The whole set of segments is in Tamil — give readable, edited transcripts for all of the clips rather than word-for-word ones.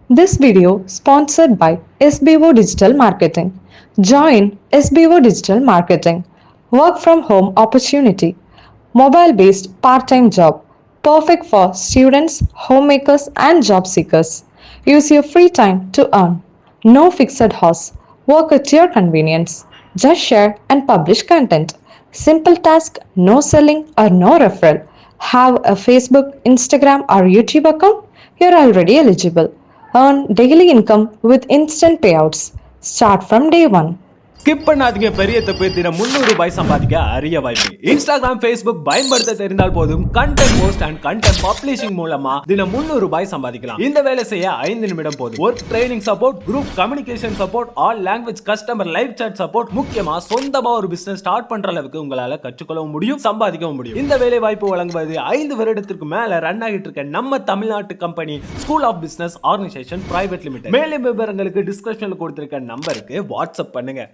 This video sponsored by SBO Digital Marketing. Join SBO Digital Marketing. Work from home opportunity. Mobile based part time job. Perfect for students, homemakers, and job seekers. Use your free time to earn. No fixed hours. Work at your convenience. Just share and publish content. Simple task, no selling or no referral. Have a Facebook, Instagram, or YouTube account? You're already eligible. Earn daily income with instant payouts. Start from day one. Skip பண்ணாதீங்க. பெரிய தப்பு. தினம் 300 ரூபாய் சம்பாதிக்க அரிய வாய்ப்பு. இன்ஸ்டாகிராம், ஃபேஸ்புக் பயன்படுத்த தெரிந்தால் போதும் content post and content publishing மூலமா தினம் 300 ரூபாய் சம்பாதிக்கலாம். இந்த வேலை செய்ய 5 நிமிடம் போதும். Work training support, group communication support, all language customer live chat support, முக்கியமா சொந்தமா ஒரு பிசினஸ் ஸ்டார்ட் பண்ற அளவுக்கு உங்களால கற்றுக்கொள்ளவும் முடியும், சம்பாதிக்கவும் முடியும். இந்த வேலை வாய்ப்பு வழங்குவது 5 வருடத்திற்கு மேல ரன் ஆகிட்டு இருக்க நம்ம தமிழ்நாட்டு company school of business organisation private limited. மேலும் விவரங்களுக்கு டிஸ்கிரிப்ஷன்ல கொடுத்திருக்க நம்பருக்கு வாட்ஸ்அப் பண்ணுங்க.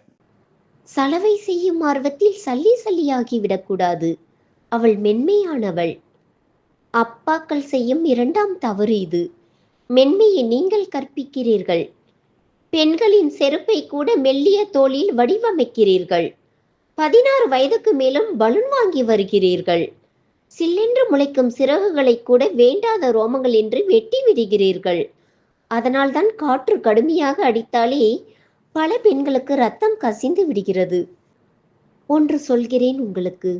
சலவை செய்யும் ஆர்வத்தில் சல்லி சல்லியாகிவிடக்கூடாது. அவள் மென்மையானவள். அப்பாக்கள் செய்யும் 2ஆம் தவறு இது. மென்மையை நீங்கள் கற்பிக்கிறீர்கள். பெண்களின் செருப்பை கூட மெல்லிய தோலில் வடிவமைக்கிறீர்கள். 16 வயதுக்கு மேலும் பலூன் வாங்கி வருகிறீர்கள். சில்லென்று முளைக்கும் சிறகுகளை கூட வேண்டாத ரோமங்கள் என்று வெட்டி விடுகிறீர்கள். அதனால்தான் காற்று கடுமையாக அடித்தாலே பல பெண்களுக்கு ரத்தம் கசிந்து விடுகிறது. ஒன்று சொல்கிறேன் உங்களுக்கு,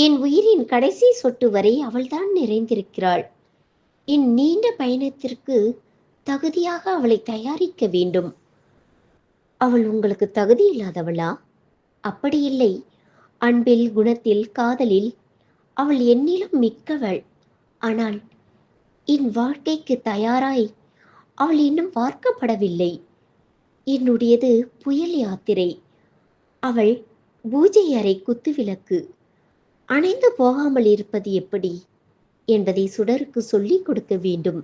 என் உயிரின் கடைசி சொட்டு வரை அவள்தான் நிறைந்திருக்கிறாள். என் நீண்ட பயணத்திற்கு தகுதியாக அவளை தயாரிக்க வேண்டும். அவள் உங்களுக்கு தகுதி இல்லாதவளா? அப்படி இல்லை. அன்பில், குணத்தில், காதலில் அவள் என்னிலும் மிக்கவள். ஆனால் என் வாழ்க்கைக்கு தயாராய் அவள் இன்னும் வார்க்கப்படவில்லை. என்னுடையது புயல் யாத்திரை. அவள் பூஜை அறை குத்துவிளக்கு. அணைந்து போகாமல் இருப்பது எப்படி என்பதை சுடருக்கு சொல்லிக் கொடுக்க வேண்டும்.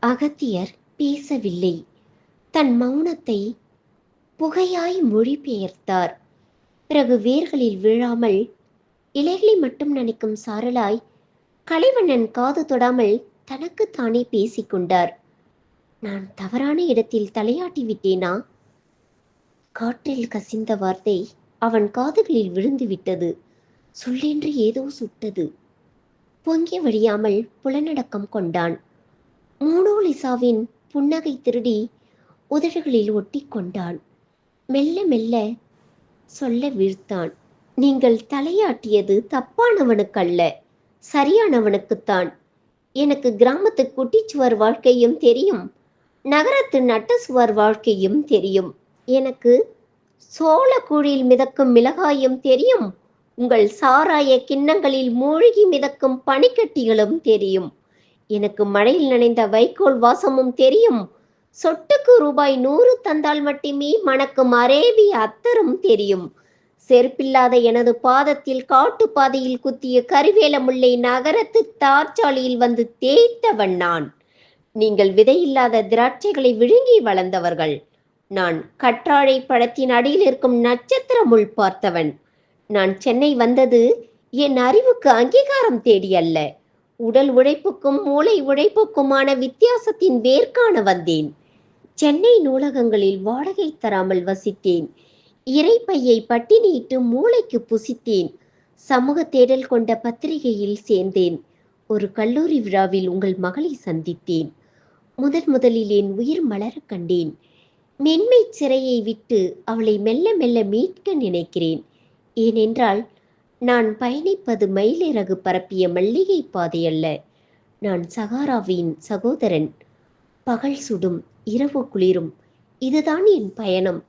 அகத்தியர் பேசவில்லை. தன் மௌனத்தை புகையாய் மொழிபெயர்த்தார். பிறகு வேர்களில் விழாமல் இலைகளை மட்டும் நினைக்கும் சாரலாய் கலைவண்ணன் காது தொடாமல் தனக்குத்தானே பேசிக்கொண்டார். நான் தவறான இடத்தில் தலையாட்டி விட்டேனா? காற்றில் கசிந்த வார்த்தை அவன் காதுகளில் விழுந்து விட்டது. சொல்லென்று ஏதோ சுட்டது. பொங்கி வழியாமல் புலனடக்கம் கொண்டான். மோனோலிசாவின் புன்னகை திருடி உதடுகளில் ஒட்டி கொண்டான். மெல்ல மெல்ல சொல்ல வீழ்த்தான். நீங்கள் தலையாட்டியது தப்பானவனுக்கல்ல, சரியானவனுக்குத்தான். எனக்கு கிராமத்து குட்டிச்சுவர் வாழ்க்கையும் தெரியும், நகரத்து நட்டசுவர் வாழ்க்கையும் தெரியும். எனக்கு சோளக்கூழில் மிதக்கும் மிளகாயும் தெரியும், உங்கள் சாராய கிண்ணங்களில் மூழ்கி மிதக்கும் பனிக்கட்டிகளும் தெரியும். எனக்கு மழையில் நனைந்த வைக்கோல் வாசமும் தெரியும், சொட்டுக்கு ரூபாய் 100 தந்தால் மட்டுமே மணக்கும் அரேபிய அத்தரும் தெரியும். செருப்பில்லாத எனது பாதத்தில் காட்டு பாதையில் குத்திய கருவேல முல்லை நகரத்து தார்ச்சாலியில் வந்து தேய்த்தவன் நான். நீங்கள் விதையில்லாத திராட்சைகளை விழுங்கி வளர்ந்தவர்கள். நான் கற்றாழை பழத்தின் அடியில் இருக்கும் நட்சத்திர முள் பார்த்தவன். நான் சென்னை வந்தது என் அறிவுக்கு அங்கீகாரம் தேடி அல்ல, உடல் உழைப்புக்கும் மூளை உழைப்புக்குமான வித்தியாசத்தின் வேர்காண வந்தேன். சென்னை நூலகங்களில் வாடகை தராமல் வசித்தேன். இறைப்பையை பட்டினியிட்டு மூளைக்கு புசித்தேன். சமூக தேடல் கொண்ட பத்திரிகையில் சேர்ந்தேன். ஒரு கல்லூரி விழாவில் உங்கள் மகளை சந்தித்தேன். முதலில் என் உயிர் மலர கண்டேன். மென்மை சிறையை விட்டு அவளை மெல்ல மெல்ல மீட்க நினைக்கிறேன். ஏனென்றால் நான் பயணிப்பது மயிலிறகு பரப்பிய மல்லிகை பாதை அல்ல. நான் சகாராவின் சகோதரன். பகல் சுடும், இரவு குளிரும். இதுதான் என் பயணம்.